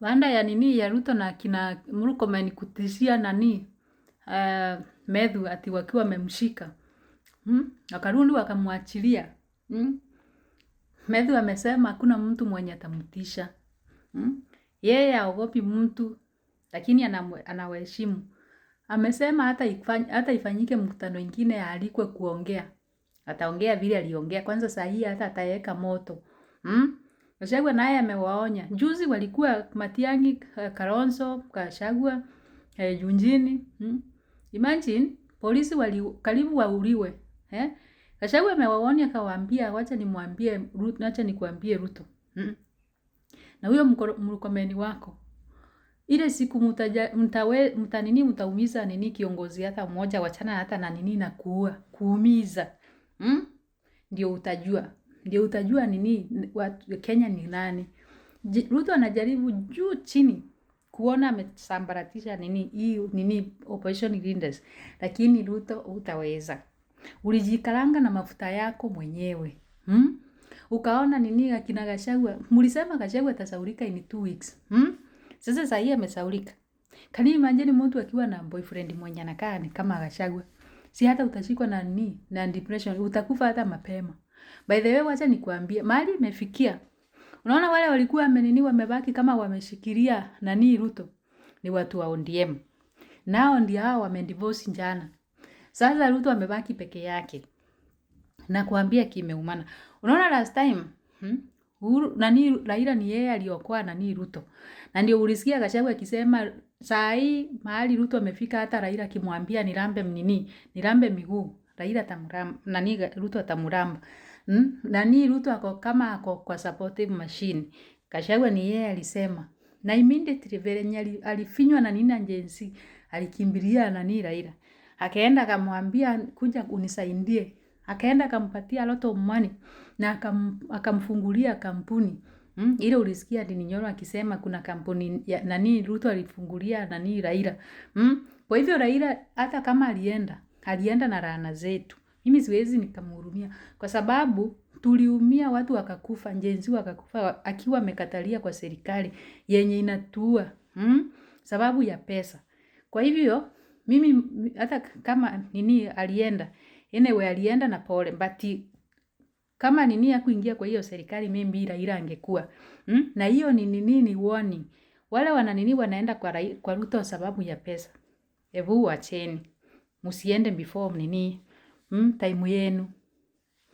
baada ya nini ya Ruto na kina Murkomen kutishia nani Medhu ati wakiwa wamemshika. Wakarudi wakamwachilia. Medhu amesema hakuna mtu mwenye atamtisha. Yeye haogopi mtu, lakini anawaheshimu. Amesema hata ifanyike mkutano ingine alikwe kuongea. Ataongea vile aliongea. Kwanza saa hii hata ataweka moto. Gachagua naye amewaonya. Juzi walikuwa Matiang'i, Kalonzo, Gachagua, Junjini. Imagine polisi karibu wauliwe. Gachagua amewaonya akawaambia wacha nikuambie Ruto. Na huyo Murkomen wako. Ile siku mtaumiza nini kiongozi hata mmoja, wachana hata na nini na kuumiza. Ndio utajua nini Kenya ni nani. Ruto anajaribu juu chini kuona amesambaratisha nini opposition leaders, lakini Ruto utaweza. Ulijikaranga na mafuta yako mwenyewe. Ukaona nini akina Gachagua, mlisema Gachagua atasaulika in 2 weeks. Sasa sasa hii amesaulika. Kani imagine mtu akiwa na boyfriend mwenye anakaa ni kama Gachagua. Si hata utashikwa na depression, utakufa hata mapema. By the way, wacha nikuambie, mahali imefikia. Unaona wale walikuwa wamebaki kama wameshikilia nani Ruto ni watu wa ODM. Nao ndio hao wamedivorce jana. Sasa Ruto amebaki peke yake. Na kuambia kimeumana. Unaona last time, Raila ni yeye aliokoa nani Ruto. Na ndio ulisikia Gachagua akisema saa hii mahali Ruto amefika hata Raila akimwambia nirambe miguu. Raila atamramba, Ruto atamramba. Ruto ako kwa supportive machine. Gachagua ni yeye alisema. Na immediately vile alifinywa na nini agency, alikimbilia Raila. Akaenda akamwambia kuja unisaidie. Akaenda akampatia a lot of money na akamfungulia kampuni. Ile ulisikia Nyoro akisema kuna kampuni ya Ruto alifungulia Raila. Kwa hivyo Raila hata kama alienda na laana zetu. Mimi siwezi nikamhurumia kwa sababu tuliumia, watu wakakufa, njenzi wakakufa akiwa amekatalia kwa serikali yenye inatua sababu ya pesa. Kwa hivyo mimi hata kama alienda alienda na pole, but kama ya kuingia kwa hiyo serikali maybe Raila angekuwa. Na hiyo ni warning. Wale wanaenda kwa Ruto sababu ya pesa. Hebu wacheni. Msiende before time yenu.